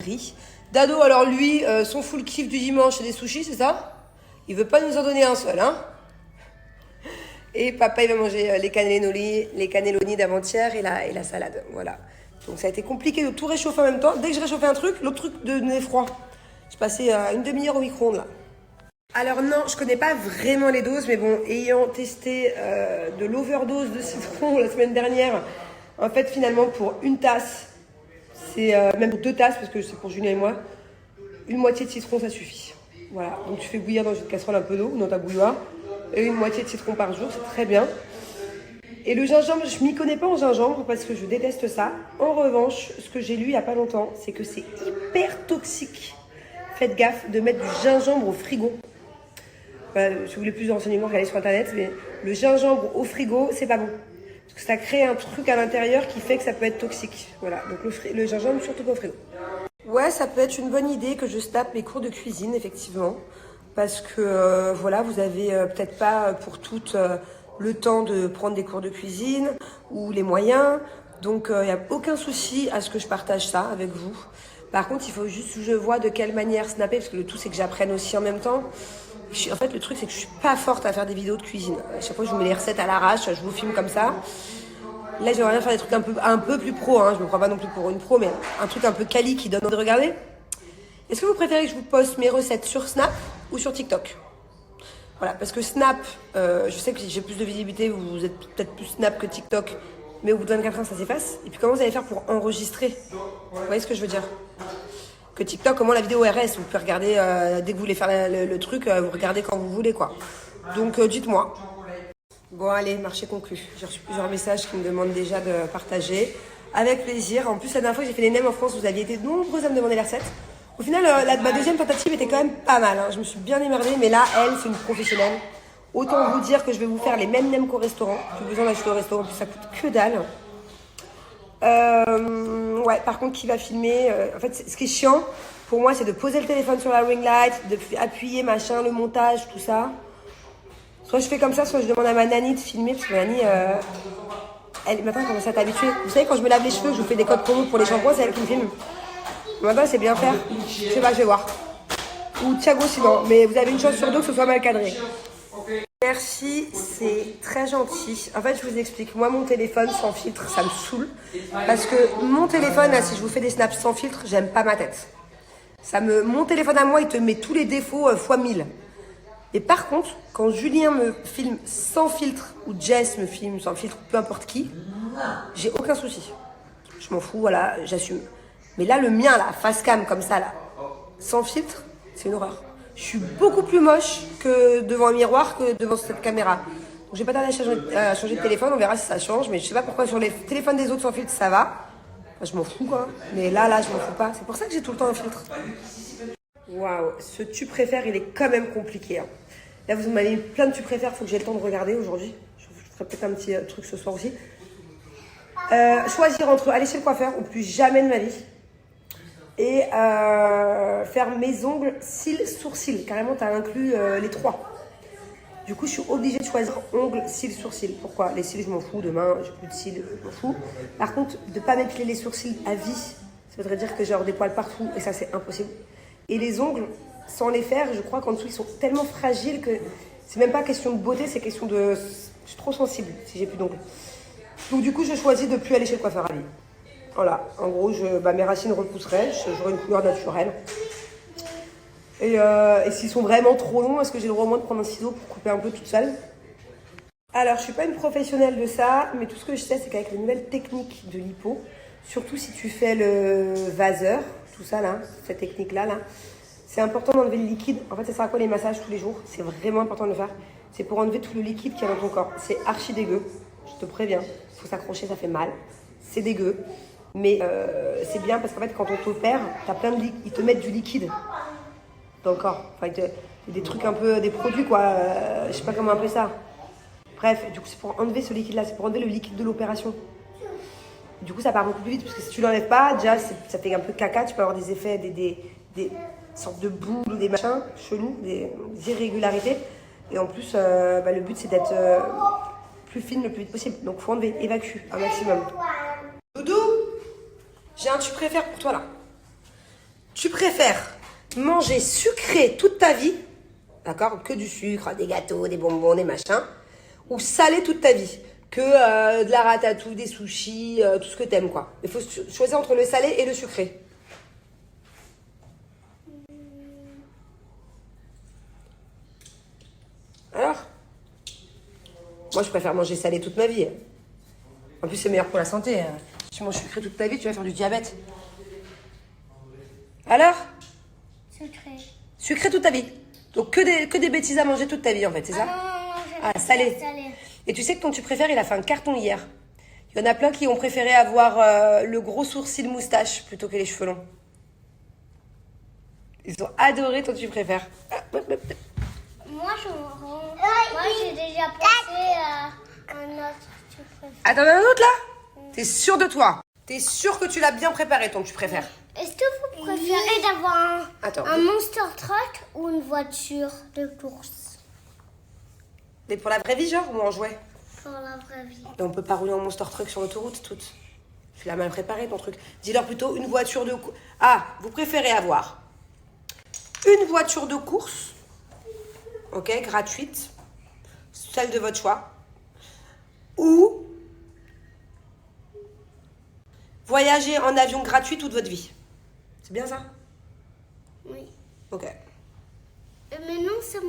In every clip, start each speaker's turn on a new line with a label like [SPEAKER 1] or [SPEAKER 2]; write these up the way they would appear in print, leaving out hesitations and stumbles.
[SPEAKER 1] riz. Dado, alors lui, son full kiff du dimanche, c'est des sushis, c'est ça? Il veut pas nous en donner un seul, hein? Et papa, il va manger les cannelloni d'avant-hier et la salade, voilà. Donc ça a été compliqué de tout réchauffer en même temps. Dès que je réchauffais un truc, l'autre truc devenait froid. Je passais une demi-heure au micro-ondes, là. Alors non, je connais pas vraiment les doses, mais bon, ayant testé de l'overdose de citron la semaine dernière, en fait, finalement, pour une tasse, c'est même pour 2 tasses, parce que c'est pour Julien et moi, une moitié de citron, ça suffit. Voilà, donc tu fais bouillir dans une casserole un peu d'eau, dans ta bouilloire, et une moitié de citron par jour, c'est très bien. Et le gingembre, je m'y connais pas en gingembre, parce que je déteste ça. En revanche, ce que j'ai lu il y a pas longtemps, c'est que c'est hyper toxique. Faites gaffe de mettre du gingembre au frigo. Voilà, si vous voulez plus de renseignements, regardez sur internet, mais le gingembre au frigo, c'est pas bon. Parce que ça crée un truc à l'intérieur qui fait que ça peut être toxique. Voilà, donc le gingembre, surtout pas au frigo. Ouais, ça peut être une bonne idée que je tape mes cours de cuisine, effectivement. Parce que, voilà, vous avez peut-être pas pour toutes le temps de prendre des cours de cuisine ou les moyens. Donc, il n'y a aucun souci à ce que je partage ça avec vous. Par contre, il faut juste que je vois de quelle manière snapper, parce que le tout, c'est que j'apprenne aussi en même temps. En fait, le truc, c'est que je suis pas forte à faire des vidéos de cuisine. À chaque fois, je vous mets les recettes à l'arrache, je vous filme comme ça. Là, j'aimerais bien faire des trucs un peu plus pro, hein. Je me prends pas non plus pour une pro, mais un truc un peu quali qui donne envie de regarder. Est-ce que vous préférez que je vous poste mes recettes sur Snap ou sur TikTok? Voilà, parce que Snap, je sais que j'ai plus de visibilité, vous êtes peut-être plus Snap que TikTok, mais au bout de 24 heures, ça s'efface. Et puis, comment vous allez faire pour enregistrer? Vous voyez ce que je veux dire? Que TikTok, au moins la vidéo RS, vous pouvez regarder dès que vous voulez faire le truc, vous regardez quand vous voulez, quoi. Donc, dites-moi. Bon, allez, marché conclu. J'ai reçu plusieurs messages qui me demandent déjà de partager. Avec plaisir. En plus, la dernière fois que j'ai fait les nems en France, vous aviez été nombreux à me demander les recettes. Au final, ma deuxième tentative était quand même pas mal, hein. Je me suis bien émerdée, mais là, elle, c'est une professionnelle. Autant vous dire que je vais vous faire les mêmes nems qu'au restaurant. Plus besoin d'acheter au restaurant, puis ça coûte que dalle. Ouais, par contre, qui va filmer en fait, ce qui est chiant, pour moi, c'est de poser le téléphone sur la ring light, d'appuyer, machin, le montage, tout ça. Soit je fais comme ça, soit je demande à ma nanny de filmer, parce que ma nanny, maintenant, elle commence à t'habituer. Vous savez, quand je me lave les cheveux, que je vous fais des codes promo pour les shampoings, c'est elle qui me filme. Maintenant, c'est bien faire. Je sais pas, je vais voir. Ou Thiago sinon, mais vous avez une chance sur deux que ce soit mal cadré. Merci, c'est très gentil. En fait, je vous explique. Moi, mon téléphone sans filtre, ça me saoule. Parce que mon téléphone, là, si je vous fais des snaps sans filtre, j'aime pas ma tête. Mon téléphone à moi, il te met tous les défauts fois 1000. Et par contre, quand Julien me filme sans filtre, ou Jess me filme sans filtre, peu importe qui, j'ai aucun souci. Je m'en fous, voilà, j'assume. Mais là, le mien, là, face cam, comme ça, là, sans filtre, c'est une horreur. Je suis beaucoup plus moche que devant un miroir que devant cette caméra. Donc, je vais pas tarder à changer de téléphone, on verra si ça change. Mais je sais pas pourquoi sur les téléphones des autres sans filtre, ça va. Enfin, je m'en fous, quoi. Mais là, je m'en fous pas. C'est pour ça que j'ai tout le temps un filtre. Waouh, ce tu préfères, il est quand même compliqué, hein. Là, vous m'avez mis plein de tu préfères, faut que j'ai le temps de regarder aujourd'hui. Je ferai peut-être un petit truc ce soir aussi. Choisir entre aller chez le coiffeur, ou plus jamais de ma vie, et faire mes ongles, cils, sourcils. Carrément, tu as inclus les 3. Du coup, je suis obligée de choisir ongles, cils, sourcils. Pourquoi? Les cils, je m'en fous. Demain, j'ai plus de cils, je m'en fous. Par contre, de ne pas m'épiler les sourcils à vie, ça voudrait dire que j'ai des poils partout, et ça, c'est impossible. Et les ongles, sans les faire, je crois qu'en dessous, ils sont tellement fragiles que c'est même pas question de beauté, c'est question de... Je suis trop sensible si j'ai plus d'ongles. Donc du coup, je choisis de plus aller chez le coiffeur à vie. Voilà, en gros, mes racines repousseraient, j'aurai une couleur naturelle. Et s'ils sont vraiment trop longs, est-ce que j'ai le droit au moins de prendre un ciseau pour couper un peu toute seule? Alors, je suis pas une professionnelle de ça, mais tout ce que je sais, c'est qu'avec les nouvelles techniques de lipo, surtout si tu fais le vaseur, tout ça là, cette technique-là, c'est important d'enlever le liquide. En fait, ça sert à quoi les massages tous les jours? C'est vraiment important de le faire. C'est pour enlever tout le liquide qu'il y a dans ton corps. C'est archi dégueu, je te préviens. Il faut s'accrocher, ça fait mal. C'est dégueu. Mais c'est bien parce qu'en fait, quand on t'opère, t'as plein de ils te mettent du liquide dans le corps. Enfin, des trucs un peu, des produits quoi. Je sais pas comment appeler ça. Bref, du coup, c'est pour enlever ce liquide-là. C'est pour enlever le liquide de l'opération. Du coup, ça part beaucoup plus vite parce que si tu l'enlèves pas, déjà, ça fait un peu caca. Tu peux avoir des effets, des sortes de boules ou des machins chelous, des irrégularités. Et en plus, le but, c'est d'être plus fine le plus vite possible. Donc, faut enlever, évacue un maximum. Doudou, j'ai un tu préfères pour toi là. Tu préfères manger sucré toute ta vie, d'accord, que du sucre, des gâteaux, des bonbons, des machins, ou salé toute ta vie, que de la ratatouille, des sushis, tout ce que t'aimes, quoi. Il faut choisir entre le salé et le sucré. Alors, moi, je préfère manger salé toute ma vie. En plus, c'est meilleur pour la santé. Si tu manges sucré toute ta vie, tu vas faire du diabète. Alors?
[SPEAKER 2] Sucré.
[SPEAKER 1] Sucré toute ta vie. Donc, que des bêtises à manger toute ta vie, en fait, c'est ça?
[SPEAKER 2] Non,
[SPEAKER 1] salé. Et tu sais que ton tu préfères, il a fait un carton hier. Il y en a plein qui ont préféré avoir le gros sourcil moustache plutôt que les cheveux longs. Ils ont adoré ton tu préfères.
[SPEAKER 2] Moi, j'ai déjà pensé à un autre tu préfères.
[SPEAKER 1] Attends, un autre là? T'es sûr de toi? T'es sûr que tu l'as bien préparé ton tu préfères?
[SPEAKER 2] Est-ce que vous préférez d'avoir un Monster Truck ou une voiture de course?
[SPEAKER 1] Mais pour la vraie vie, genre, ou en jouet?
[SPEAKER 2] Pour la vraie vie.
[SPEAKER 1] Et on peut pas rouler en Monster Truck sur l'autoroute, toutes. Tu l'as mal préparé ton truc. Dis-leur plutôt une voiture de course. Ah, vous préférez avoir une voiture de course, ok, gratuite, celle de votre choix, ou voyager en avion gratuit toute votre vie. C'est bien ça?
[SPEAKER 2] Oui.
[SPEAKER 1] Ok.
[SPEAKER 2] Mais non, c'est à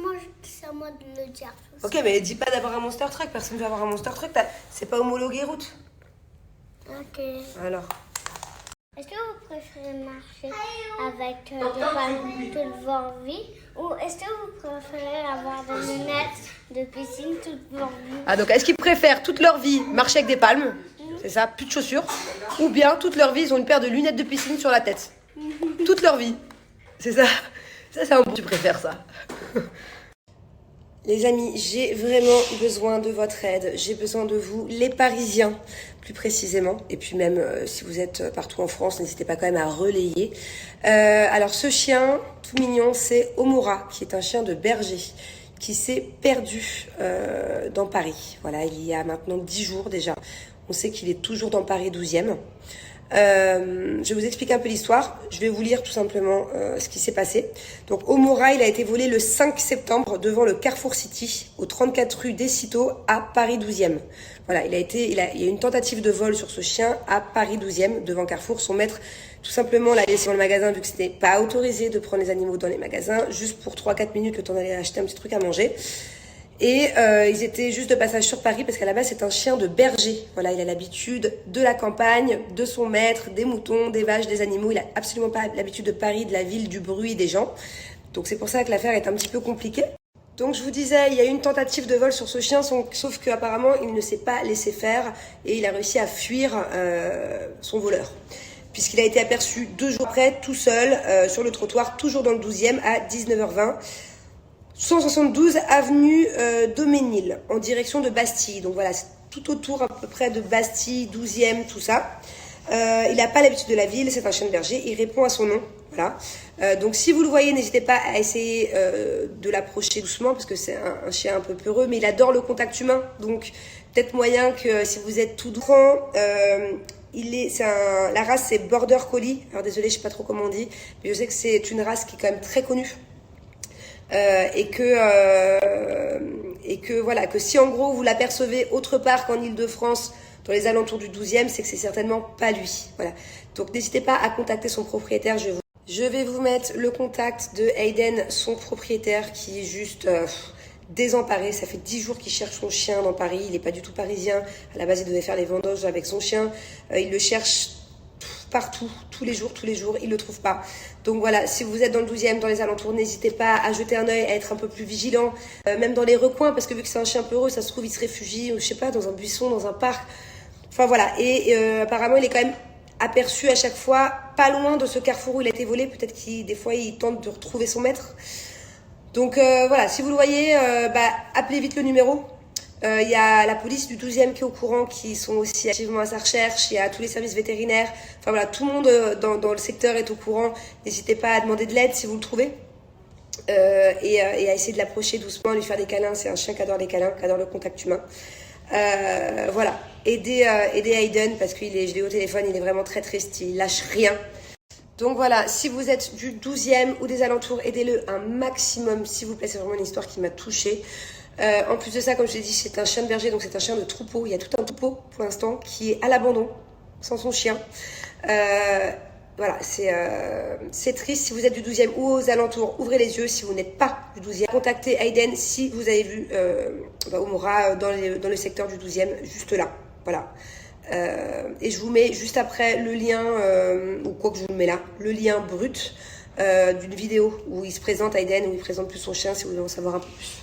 [SPEAKER 2] moi de le dire.
[SPEAKER 1] Ok, mais dis pas d'avoir un Monster Truck. Personne ne veut avoir un Monster Truck. C'est pas homologué route.
[SPEAKER 2] Ok.
[SPEAKER 1] Alors.
[SPEAKER 2] Est-ce que vous préférez marcher avec des palmes toute votre vie ou est-ce que vous préférez avoir des lunettes de piscine toute votre vie?
[SPEAKER 1] Ah, donc est-ce qu'ils préfèrent toute leur vie marcher avec des palmes? C'est ça, plus de chaussures. Ou bien toute leur vie, ils ont une paire de lunettes de piscine sur la tête. Toute leur vie. C'est ça. Ça, c'est un bon. Tu préfères ça. Les amis, j'ai vraiment besoin de votre aide. J'ai besoin de vous, les Parisiens, plus précisément. Et puis même, si vous êtes partout en France, n'hésitez pas quand même à relayer. Alors, ce chien, tout mignon, c'est Omura, qui est un chien de berger, qui s'est perdu dans Paris. Voilà, il y a maintenant 10 jours déjà. On sait qu'il est toujours dans Paris 12e. Je vais vous expliquer un peu l'histoire. Je vais vous lire tout simplement ce qui s'est passé. Donc, Omura, il a été volé le 5 septembre devant le Carrefour City, au 34 rue des Citeaux, à Paris 12e. Voilà, il y a eu une tentative de vol sur ce chien à Paris 12e, devant Carrefour. Son maître, tout simplement, l'a laissé dans le magasin, vu que c'était pas autorisé de prendre les animaux dans les magasins, juste pour 3-4 minutes, le temps d'aller acheter un petit truc à manger. Et ils étaient juste de passage sur Paris parce qu'à la base c'est un chien de berger. Voilà, il a l'habitude de la campagne, de son maître, des moutons, des vaches, des animaux. Il a absolument pas l'habitude de Paris, de la ville, du bruit, des gens. Donc c'est pour ça que l'affaire est un petit peu compliquée. Donc je vous disais, il y a eu une tentative de vol sur ce chien, sauf qu'apparemment il ne s'est pas laissé faire et il a réussi à fuir son voleur. Puisqu'il a été aperçu 2 jours après, tout seul, sur le trottoir, toujours dans le 12e, à 19h20. 172 avenue Daumesnil, en direction de Bastille. Donc voilà, c'est tout autour à peu près de Bastille, 12e, tout ça. Il n'a pas l'habitude de la ville, c'est un chien de berger, il répond à son nom. Voilà. Donc si vous le voyez, n'hésitez pas à essayer de l'approcher doucement, parce que c'est un chien un peu peureux, mais il adore le contact humain. Donc peut-être moyen que si vous êtes tout grand, la race c'est Border Collie. Alors désolé, je sais pas trop comment on dit, mais je sais que c'est une race qui est quand même très connue. Et que voilà, que si en gros vous l'apercevez autre part qu'en Île-de-France, dans les alentours du 12e, c'est que c'est certainement pas lui. Voilà. Donc n'hésitez pas à contacter son propriétaire. Je vais vous mettre le contact de Hayden, son propriétaire, qui est juste désemparé. Ça fait 10 jours qu'il cherche son chien dans Paris. Il n'est pas du tout parisien. À la base, il devait faire les vendanges avec son chien. Il le cherche partout, tous les jours, il ne le trouve pas. Donc voilà, si vous êtes dans le 12e, dans les alentours, n'hésitez pas à jeter un œil, à être un peu plus vigilant, même dans les recoins, parce que vu que c'est un chien peureux, ça se trouve, il se réfugie, je sais pas, dans un buisson, dans un parc. Enfin voilà, et apparemment, il est quand même aperçu à chaque fois, pas loin de ce carrefour où il a été volé. Peut-être des fois, il tente de retrouver son maître. Donc voilà, si vous le voyez, appelez vite le numéro. Il y a la police du 12e qui est au courant, qui sont aussi activement à sa recherche. Il y a tous les services vétérinaires. Enfin voilà, tout le monde dans le secteur est au courant. N'hésitez pas à demander de l'aide si vous le trouvez. Et à essayer de l'approcher doucement, lui faire des câlins. C'est un chien qui adore les câlins, qui adore le contact humain. Voilà, aidez Hayden parce que je l'ai au téléphone, il est vraiment très triste, il lâche rien. Donc voilà, si vous êtes du 12e ou des alentours, aidez-le un maximum, s'il vous plaît. C'est vraiment une histoire qui m'a touchée. En plus de ça, comme je l'ai dit, c'est un chien de berger, donc c'est un chien de troupeau. Il y a tout un troupeau pour l'instant qui est à l'abandon, sans son chien. Voilà, c'est triste. Si vous êtes du 12e ou aux alentours, ouvrez les yeux. Si vous n'êtes pas du 12e, contactez Aiden si vous avez vu Omura dans le secteur du 12e, juste là. Voilà. Et je vous mets juste après le lien, ou quoi que je vous le mets là, le lien brut d'une vidéo où il se présente Aiden, où il présente plus son chien si vous voulez en savoir un peu plus.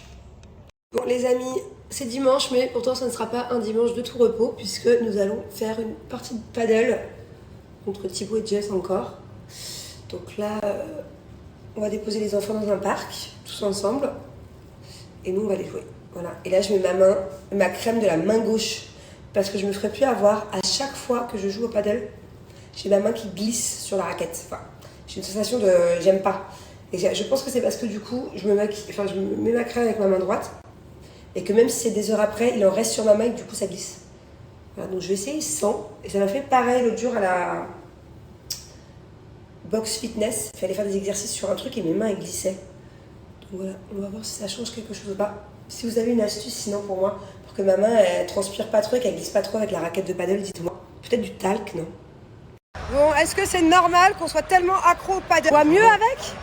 [SPEAKER 1] Bon les amis, c'est dimanche, mais pourtant ça ne sera pas un dimanche de tout repos puisque nous allons faire une partie de paddle contre Thibaut et Jess encore. Donc là, on va déposer les enfants dans un parc, tous ensemble, et nous on va les jouer. Voilà. Et là je mets ma crème de la main gauche parce que je me ferai plus avoir à chaque fois que je joue au paddle. J'ai ma main qui glisse sur la raquette. Enfin, j'ai une sensation de j'aime pas. Et je pense que c'est parce que du coup, je me mets ma crème avec ma main droite. Et que même si c'est des heures après, il en reste sur ma main et que du coup ça glisse. Voilà, donc je vais essayer sans. Et ça m'a fait pareil l'autre jour à la box fitness. Il fallait faire des exercices sur un truc et mes mains elles glissaient. Donc voilà, on va voir si ça change quelque chose ou pas. Si vous avez une astuce sinon pour moi, pour que ma main elle transpire pas trop et qu'elle glisse pas trop avec la raquette de paddle, dites-moi. Peut-être du talc, non? Bon, est-ce que c'est normal qu'on soit tellement accro au paddle? On va mieux avec?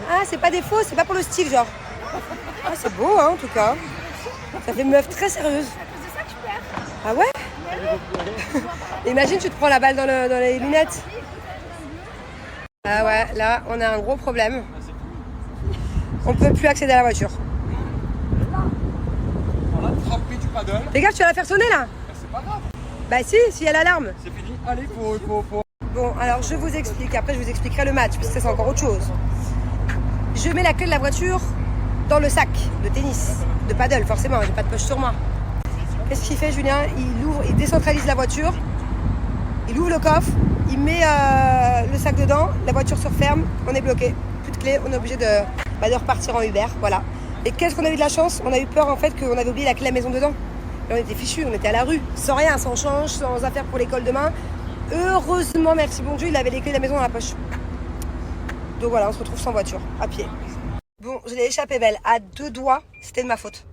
[SPEAKER 1] Ah, c'est pas des faux, c'est pas pour le style genre. Ah, c'est beau, hein, en tout cas. Ça fait une meuf très sérieuse.
[SPEAKER 2] C'est ça que je perds.
[SPEAKER 1] Ah ouais? Imagine, tu te prends la balle dans les lunettes. Ah ouais, là, on a un gros problème. On peut plus accéder à la voiture.
[SPEAKER 3] On a attrapé du paddle.
[SPEAKER 1] Les gars, tu vas la faire sonner, là?
[SPEAKER 3] C'est pas grave.
[SPEAKER 1] Bah si, il y a l'alarme.
[SPEAKER 3] C'est fini. Allez, faut.
[SPEAKER 1] Bon, alors, je vous explique. Après, je vous expliquerai le match, parce que ça, c'est encore autre chose. Je mets la clé de la voiture dans le sac de tennis, de paddle, forcément, j'ai pas de poche sur moi. Qu'est-ce qu'il fait, Julien? Il décentralise la voiture, il ouvre le coffre, il met le sac dedans, la voiture se referme, on est bloqué. Plus de clé, on est obligé de repartir en Uber, voilà. Et qu'est-ce qu'on a eu de la chance? On a eu peur en fait qu'on avait oublié la clé à la maison dedans. Et on était fichus, on était à la rue, sans rien, sans change, sans affaires pour l'école demain. Heureusement, merci bon Dieu, il avait les clés de la maison dans la poche. Donc voilà, on se retrouve sans voiture, à pied. Bon, je l'ai échappé belle, à 2 doigts, c'était de ma faute.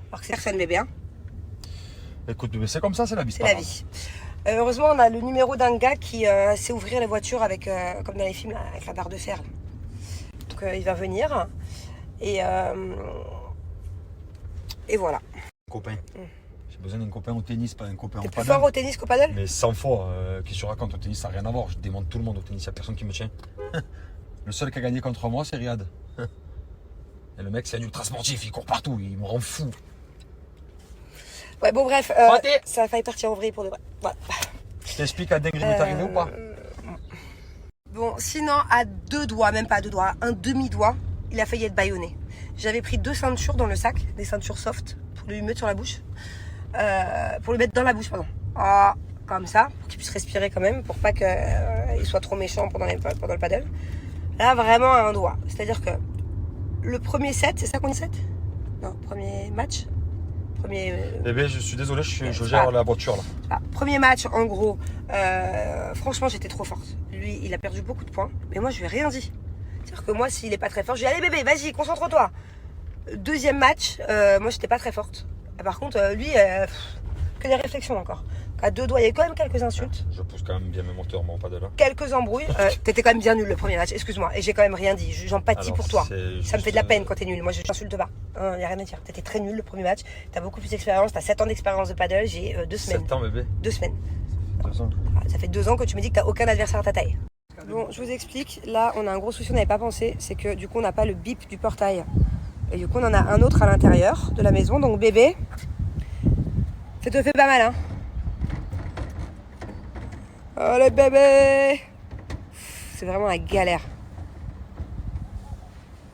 [SPEAKER 1] Alors que c'est personne bébé, hein.
[SPEAKER 3] Écoute, c'est comme ça, c'est la vie.
[SPEAKER 1] C'est la vie. Heureusement, on a le numéro d'un gars qui sait ouvrir les voitures avec, comme dans les films, là, avec la barre de fer. Là. Donc il va venir. Et voilà.
[SPEAKER 3] Copain. J'ai besoin d'un copain au tennis, pas un copain au
[SPEAKER 1] T'es
[SPEAKER 3] paddle.
[SPEAKER 1] plus fort au tennis qu'au paddle?
[SPEAKER 3] Mais 100 fois, qu'est-ce que tu racontes au tennis, ça n'a rien à voir. Je démonte tout le monde au tennis, il n'y a personne qui me tient. Le seul qui a gagné contre moi, c'est Riyad. Et le mec, c'est un ultra sportif, il court partout, il me rend fou.
[SPEAKER 1] Ouais, bon, bref, ça a failli partir en vrille pour de vrai. Voilà.
[SPEAKER 3] Je t'explique la dinguerie m'est arrivée ou pas?
[SPEAKER 1] Bon, sinon, à 2 doigts, même pas à 2 doigts, un demi-doigt, il a failli être bâillonné. J'avais pris 2 ceintures dans le sac, des ceintures soft, pour lui mettre sur la bouche. Pour lui mettre dans la bouche, pardon. Ah, comme ça, pour qu'il puisse respirer quand même, pour pas qu'il soit trop méchant pendant le paddle. Là, vraiment à un doigt. C'est-à-dire que le premier set, c'est ça qu'on dit set? Non, premier match.
[SPEAKER 3] Bébé, je suis désolé, je gère la voiture là.
[SPEAKER 1] Ah, premier match, en gros, franchement, j'étais trop forte. Lui, il a perdu beaucoup de points, mais moi, je lui ai rien dit. C'est-à-dire que moi, s'il est pas très fort, je lui ai dit, allez bébé, vas-y, concentre-toi. Deuxième match, moi, j'étais pas très forte. Et par contre, lui, que des réflexions encore. À 2 doigts, il y a quand même quelques insultes.
[SPEAKER 3] Je pousse quand même bien mes moteurs, mon paddle là.
[SPEAKER 1] Quelques embrouilles. T'étais quand même bien nul le premier match, excuse-moi. Et j'ai quand même rien dit. J'empathie pour toi. Ça me fait de la peine quand t'es nul. Moi, je t'insulte pas. Y a rien à dire. T'étais très nul le premier match. T'as beaucoup plus d'expérience. T'as 7 ans d'expérience de paddle. J'ai 2 semaines.
[SPEAKER 3] 7 ans, bébé.
[SPEAKER 1] 2 semaines.
[SPEAKER 3] 2 ans.
[SPEAKER 1] Ça fait 2 ans que tu me dis que t'as aucun adversaire à ta taille. Bon, je vous explique. Là, on a un gros souci, on n'avait pas pensé. C'est que du coup, on n'a pas le bip du portail. Et du coup, on en a un autre à l'intérieur de la maison. Donc, bébé, ça te fait pas mal, hein? Allez, bébé! C'est vraiment la galère.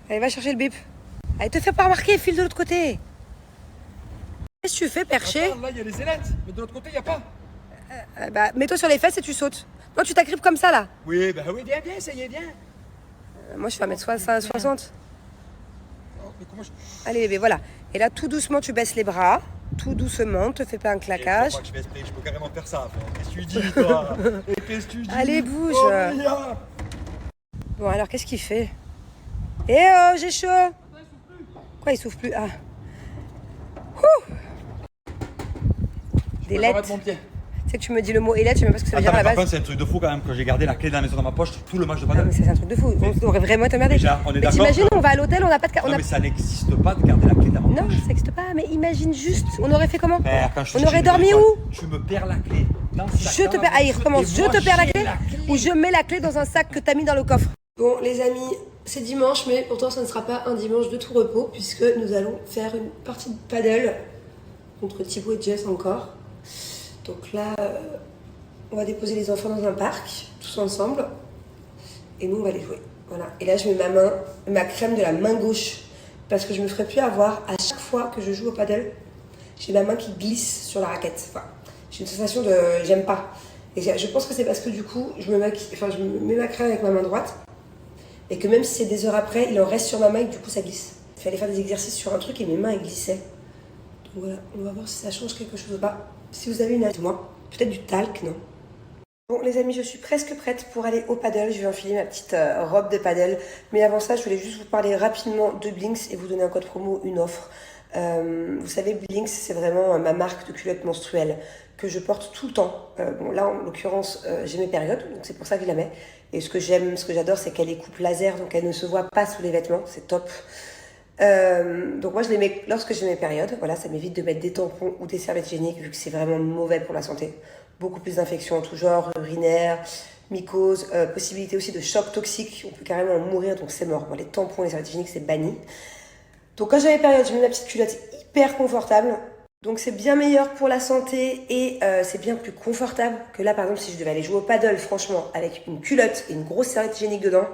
[SPEAKER 1] Allez, va chercher le bip. Allez, te fais pas remarquer, file de l'autre côté. Qu'est-ce que tu fais, perché?
[SPEAKER 3] Attends, là, il y a les ailettes, mais de l'autre côté, il n'y a pas.
[SPEAKER 1] Bah, mets-toi sur les fesses et tu sautes. Non, tu t'agrippes comme ça, là.
[SPEAKER 3] Oui, viens, ça y est, viens.
[SPEAKER 1] Moi, je fais 1m60.
[SPEAKER 3] Oh, mais comment je...
[SPEAKER 1] Allez, bébé, voilà. Et là, tout doucement, tu baisses les bras. tout doucement, te fais pas un claquage.
[SPEAKER 3] Je fais exprès, je peux carrément faire ça. Qu'est-ce que tu dis, toi? Qu'est-ce que tu dis?
[SPEAKER 1] Allez, bouge.
[SPEAKER 3] Oh, Mia.
[SPEAKER 1] Bon, alors, qu'est-ce qu'il fait? Eh oh, j'ai chaud. Quoi, il souffle plus? Ah. Ouh. Des
[SPEAKER 3] Je peux
[SPEAKER 1] lettres.
[SPEAKER 3] mon pied.
[SPEAKER 1] Tu sais que tu me dis le mot élette, je sais même pas ce que ça veut dire à la
[SPEAKER 3] Par
[SPEAKER 1] base.
[SPEAKER 3] contre, c'est un truc de fou quand même que j'ai gardé la clé de la maison dans ma poche tout le match de
[SPEAKER 1] Non,
[SPEAKER 3] padel.
[SPEAKER 1] mais c'est un truc de fou. On devrait vraiment t'emmerder.
[SPEAKER 3] Déjà, on est
[SPEAKER 1] Mais
[SPEAKER 3] d'accord
[SPEAKER 1] t'imagines,
[SPEAKER 3] que-
[SPEAKER 1] on va à l'hôtel, on n'a pas de...
[SPEAKER 3] Non, mais ça n'existe pas de garder la clé dans ma
[SPEAKER 1] Non,
[SPEAKER 3] poche.
[SPEAKER 1] ça n'existe pas, mais imagine juste, on aurait fait comment?
[SPEAKER 3] Père, quand je
[SPEAKER 1] On
[SPEAKER 3] suis
[SPEAKER 1] aurait
[SPEAKER 3] chez
[SPEAKER 1] dormi
[SPEAKER 3] le
[SPEAKER 1] où?
[SPEAKER 3] téléphone, Tu me perds la clé. Dans le sac,
[SPEAKER 1] Je
[SPEAKER 3] dans
[SPEAKER 1] te
[SPEAKER 3] la
[SPEAKER 1] perds. Ah, il
[SPEAKER 3] voiture,
[SPEAKER 1] recommence.
[SPEAKER 3] et
[SPEAKER 1] Je
[SPEAKER 3] moi,
[SPEAKER 1] te perds la
[SPEAKER 3] j'ai
[SPEAKER 1] clé ou je mets la clé dans un sac que t'as mis dans le coffre. Bon, les amis, c'est dimanche, mais pourtant, ça ne sera pas un dimanche de tout repos, puisque nous allons faire une partie de paddle contre Thibaut et Jess encore. Donc là, on va déposer les enfants dans un parc, tous ensemble, et nous, on va les jouer. Voilà. Et là, je mets ma crème de la main gauche, parce que je me ferai plus avoir à chaque fois que je joue au paddle. J'ai la main qui glisse sur la raquette. Enfin, j'ai une sensation de j'aime pas. Et je pense que c'est parce que du coup, je me mets ma crème avec ma main droite. Et que même si c'est des heures après, il en reste sur ma main et que du coup ça glisse. Il fallait faire des exercices sur un truc et mes mains elles glissaient. Donc voilà, on va voir si ça change quelque chose ou pas. Si vous avez une aide, moi, peut-être du talc, non? Bon les amis, je suis presque prête pour aller au paddle. Je vais enfiler ma petite robe de paddle. Mais avant ça, je voulais juste vous parler rapidement de Blinks et vous donner un code promo, une offre. Vous savez, Blinks, c'est vraiment ma marque de culotte menstruelle que je porte tout le temps. Bon, là, en l'occurrence, j'ai mes périodes, donc c'est pour ça que je la mets. Et ce que j'adore, c'est qu'elle est coupe laser, donc elle ne se voit pas sous les vêtements, c'est top. Donc moi, je les mets lorsque j'ai mes périodes. Voilà, ça m'évite de mettre des tampons ou des serviettes hygiéniques, vu que c'est vraiment mauvais pour la santé. Beaucoup plus d'infections en tout genre, urinaires, mycoses, possibilité aussi de choc toxique. On peut carrément en mourir, donc c'est mort. Bon, les tampons, les serviettes hygiéniques, c'est banni. Donc quand j'ai mes périodes, je mets ma petite culotte hyper confortable. Donc c'est bien meilleur pour la santé et c'est bien plus confortable que là par exemple si je devais aller jouer au paddle franchement avec une culotte et une grosse serviette hygiénique dedans,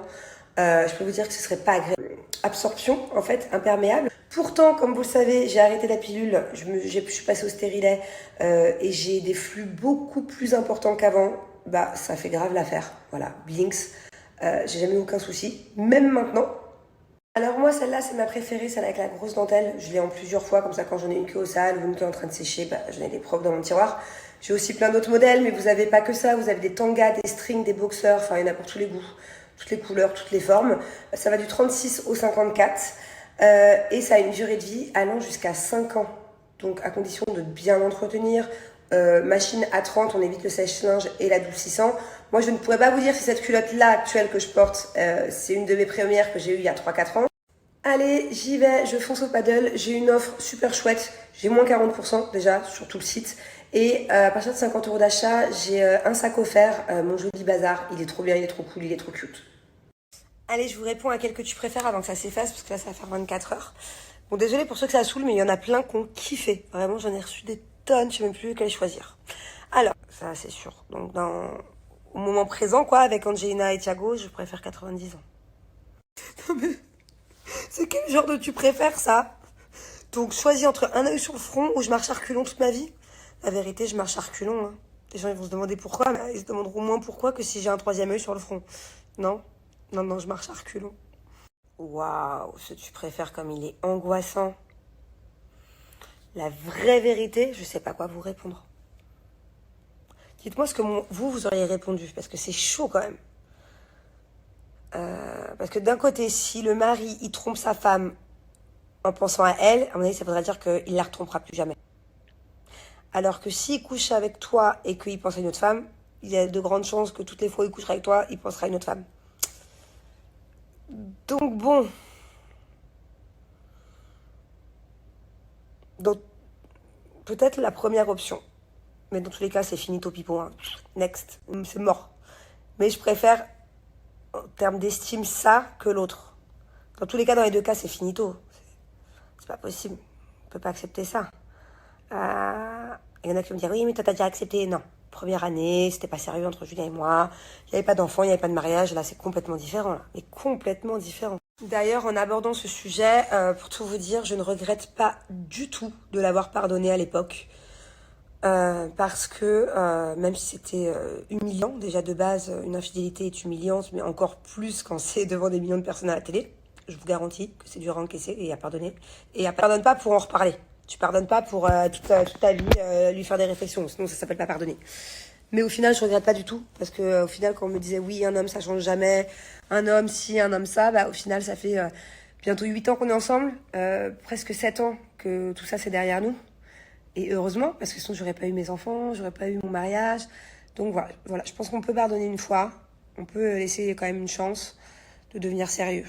[SPEAKER 1] je peux vous dire que ce serait pas agréable. Absorption en fait, imperméable. Pourtant comme vous le savez j'ai arrêté la pilule, je suis passée au stérilet et j'ai des flux beaucoup plus importants qu'avant. Bah ça fait grave l'affaire, voilà, Blinks, j'ai jamais eu aucun souci, même maintenant. Alors moi celle-là c'est ma préférée, celle avec la grosse dentelle, je l'ai en plusieurs fois, comme ça quand j'en ai une qui est au sale ou une qui est en train de sécher, bah, j'en ai des propres dans mon tiroir. J'ai aussi plein d'autres modèles, mais vous n'avez pas que ça, vous avez des tangas, des strings, des boxers, enfin il y en a pour tous les goûts, toutes les couleurs, toutes les formes. Ça va du 36 au 54 et ça a une durée de vie allant jusqu'à 5 ans, donc à condition de bien l'entretenir. Machine à 30, on évite le sèche-linge et l'adoucissant. Moi je ne pourrais pas vous dire si cette culotte là actuelle que je porte, c'est une de mes premières que j'ai eue il y a 3-4 ans. Allez, j'y vais, je fonce au paddle, j'ai une offre super chouette, j'ai moins 40% déjà sur tout le site et à partir de 50 € d'achat, j'ai un sac offert, mon joli bazar, il est trop bien, il est trop cool, il est trop cute. Allez, je vous réponds à quel que tu préfères avant que ça s'efface parce que là ça va faire 24 heures. Bon désolé pour ceux que ça saoule mais il y en a plein qui ont kiffé, vraiment j'en ai reçu des tonnes, je sais même plus lequel choisir. Alors, ça c'est sûr, donc au moment présent quoi, avec Angelina et Thiago, je préfère 90 ans. Non mais... C'est quel genre de tu préfères ça? Donc choisis entre un œil sur le front ou je marche à reculons toute ma vie. La vérité, je marche à reculons. Hein. Les gens ils vont se demander pourquoi, mais ils se demanderont moins pourquoi que si j'ai un troisième œil sur le front. Non, non, je marche à reculons. Waouh, ce tu préfères comme il est angoissant. La vraie vérité, je sais pas quoi vous répondre. Dites-moi ce que vous auriez répondu, parce que c'est chaud quand même. Parce que d'un côté, si le mari, il trompe sa femme en pensant à elle, à mon avis, ça voudrait dire qu'il la retrompera plus jamais. Alors que s'il couche avec toi et qu'il pense à une autre femme, il y a de grandes chances que toutes les fois où il couchera avec toi, il pensera à une autre femme. Donc bon. Donc, peut-être la première option. Mais dans tous les cas, c'est finito pipo. Hein. Next. C'est mort. Mais je préfère... en termes d'estime, ça que l'autre. Dans tous les cas, dans les deux cas, c'est finito. C'est pas possible. On peut pas accepter ça. Il y en a qui vont me dire, oui, mais toi, t'as déjà accepté. Non. Première année, c'était pas sérieux entre Julien et moi. Il n'y avait pas d'enfant, il n'y avait pas de mariage. Là, c'est complètement différent. Là. Mais complètement différent. D'ailleurs, en abordant ce sujet, pour tout vous dire, je ne regrette pas du tout de l'avoir pardonné à l'époque. Parce que même si c'était humiliant, déjà de base, une infidélité est humiliante, mais encore plus quand c'est devant des millions de personnes à la télé, je vous garantis que c'est dur à encaisser et à pardonner. Et à pardonne pas pour en reparler. Tu pardonnes pas pour toute ta vie lui faire des réflexions, sinon ça s'appelle pas pardonner. Mais au final, je regrette pas du tout, parce que au final, quand on me disait oui, un homme ça change jamais, un homme si, un homme ça, bah au final, ça fait bientôt 8 ans qu'on est ensemble, presque 7 ans que tout ça c'est derrière nous. Et heureusement, parce que sinon j'aurais pas eu mes enfants, j'aurais pas eu mon mariage. Donc voilà, je pense qu'on peut pardonner une fois, on peut laisser quand même une chance de devenir sérieux.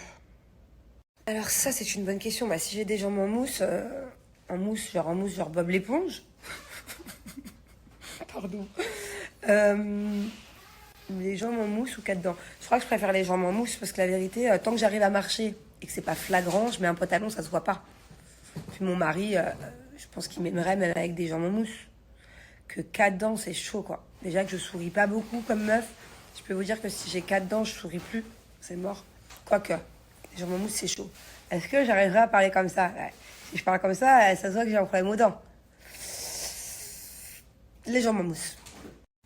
[SPEAKER 1] Alors ça, c'est une bonne question. Bah, si j'ai des jambes en mousse, genre Bob l'éponge. Pardon. Les jambes en mousse ou quatre dents. Je crois que je préfère les jambes en mousse parce que la vérité, tant que j'arrive à marcher et que c'est pas flagrant, je mets un pantalon, ça se voit pas. Puis mon mari, je pense qu'il m'aimerait même avec des jambes en mousse. Que quatre dents, c'est chaud, quoi. Déjà que je souris pas beaucoup comme meuf. Je peux vous dire que si j'ai quatre dents, je souris plus. C'est mort. Quoique, les jambes en mousse, c'est chaud. Est-ce que j'arriverai à parler comme ça? Ouais. Si je parle comme ça se voit que j'ai un problème aux dents. Les jambes en mousse.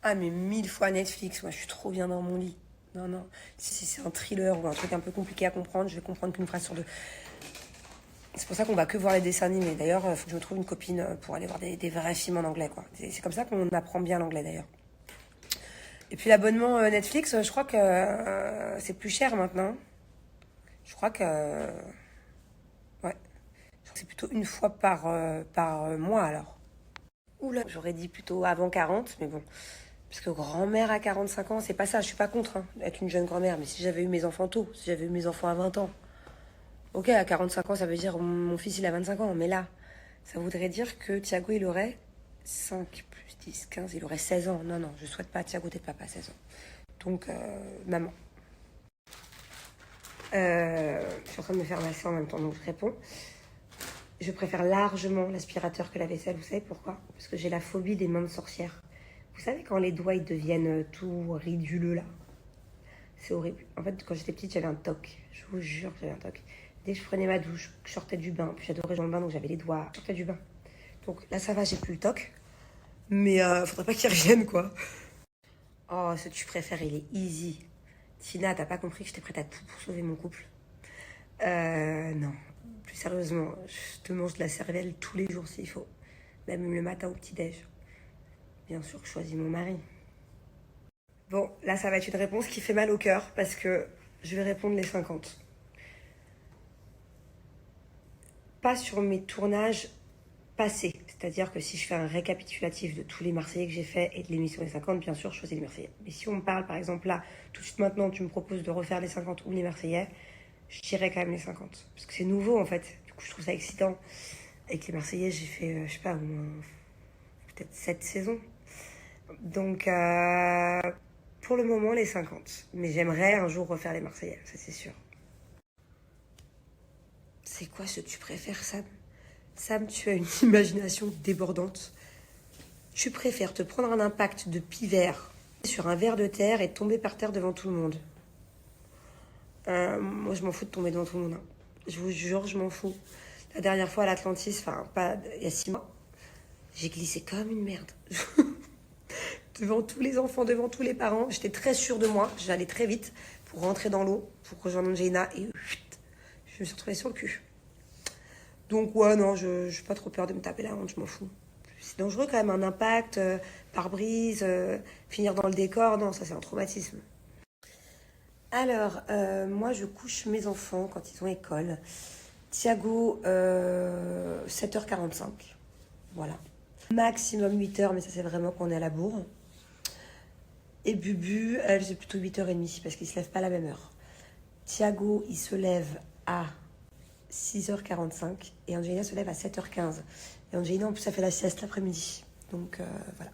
[SPEAKER 1] Ah, mais 1000 fois Netflix. Moi, je suis trop bien dans mon lit. Non. Si c'est un thriller ou un truc un peu compliqué à comprendre, je vais comprendre qu'une phrase sur deux. C'est pour ça qu'on va que voir les dessins animés. D'ailleurs, il faut que je me trouve une copine pour aller voir des vrais films en anglais, quoi. C'est comme ça qu'on apprend bien l'anglais, d'ailleurs. Et puis l'abonnement Netflix, je crois que c'est plus cher maintenant. Je crois que... Ouais. Je crois que c'est plutôt une fois par mois, alors. Oula, j'aurais dit plutôt avant 40, mais bon. Parce que grand-mère à 45 ans, c'est pas ça. Je suis pas contre être une jeune grand-mère. Mais si j'avais eu mes enfants tôt, si j'avais eu mes enfants à 20 ans... Ok, à 45 ans, ça veut dire mon fils, il a 25 ans. Mais là, ça voudrait dire que Thiago, il aurait 5 plus 10, 15, il aurait 16 ans. Non, je souhaite pas à Thiago d'être papa à 16 ans. Donc, maman. Je suis en train de me faire masser en même temps, donc je réponds. Je préfère largement l'aspirateur que la vaisselle. Vous savez pourquoi? Parce que j'ai la phobie des mains de sorcière. Vous savez quand les doigts, ils deviennent tout riduleux, là? C'est horrible. En fait, quand j'étais petite, j'avais un toc. Je vous jure que j'avais un toc. Dès que je prenais ma douche, je sortais du bain, puis j'adorais dans le bain, donc j'avais les doigts, je sortais du bain. Donc là, ça va, j'ai plus le toc. Mais faudrait pas qu'il revienne, quoi. Oh, ce tu préfères, il est easy. Tina, t'as pas compris que j'étais prête à tout pour sauver mon couple? Non. Plus sérieusement, je te mange de la cervelle tous les jours s'il faut. Même le matin au petit-déj. Bien sûr que je choisis mon mari. Bon, là, ça va être une réponse qui fait mal au cœur, parce que je vais répondre les 50. Pas sur mes tournages passés. C'est-à-dire que si je fais un récapitulatif de tous les Marseillais que j'ai fait et de l'émission des 50, bien sûr, je choisis les Marseillais. Mais si on me parle, par exemple, là, tout de suite maintenant, tu me proposes de refaire les 50 ou les Marseillais, je dirais quand même les 50. Parce que c'est nouveau, en fait. Du coup, je trouve ça excitant. Avec les Marseillais, j'ai fait, je sais pas, au moins, peut-être 7 saisons. Donc, pour le moment, les 50. Mais j'aimerais un jour refaire les Marseillais, ça c'est sûr. C'est quoi ce tu préfères, Sam? Sam, tu as une imagination débordante. Tu préfères te prendre un impact de pivert sur un ver de terre et tomber par terre devant tout le monde. Moi, je m'en fous de tomber devant tout le monde. Hein. Je vous jure, je m'en fous. La dernière fois à l'Atlantis, enfin, pas il y a 6 mois, j'ai glissé comme une merde. Devant tous les enfants, devant tous les parents. J'étais très sûre de moi. J'allais très vite pour rentrer dans l'eau, pour rejoindre Angelina et... je me suis retrouvée sur le cul. Donc ouais, non, je n'ai pas trop peur de me taper la honte, je m'en fous. C'est dangereux quand même, un impact, pare-brise, finir dans le décor, non, ça c'est un traumatisme. Alors, moi je couche mes enfants quand ils ont école. Thiago, 7h45, voilà. Maximum 8h, mais ça c'est vraiment qu'on est à la bourre. Et Bubu, elle c'est plutôt 8h30 parce qu'il se lève pas à la même heure. Thiago, il se lève à 6h45 et Angelina se lève à 7h15. Et Angelina, en plus, ça fait la sieste l'après-midi. Donc, voilà.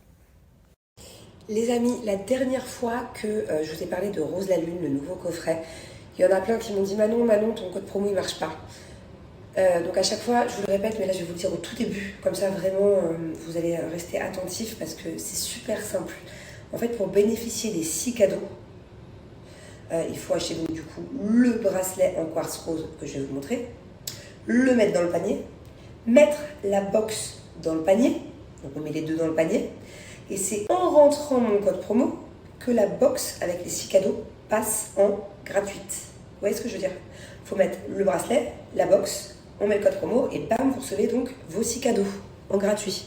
[SPEAKER 1] Les amis, la dernière fois que je vous ai parlé de Rose la Lune, le nouveau coffret, il y en a plein qui m'ont dit « Manon, ton code promo, il marche pas. » Donc, à chaque fois, je vous le répète, mais là, je vais vous le dire au tout début. Comme ça, vraiment, vous allez rester attentifs parce que c'est super simple. En fait, pour bénéficier des 6 cadeaux, il faut acheter donc du coup le bracelet en quartz rose que je vais vous montrer, le mettre dans le panier, mettre la box dans le panier, donc on met les deux dans le panier, et c'est en rentrant mon code promo que la box avec les 6 cadeaux passe en gratuite. Vous voyez ce que je veux dire? Il faut mettre le bracelet, la box, on met le code promo et bam, vous recevez donc vos 6 cadeaux en gratuit.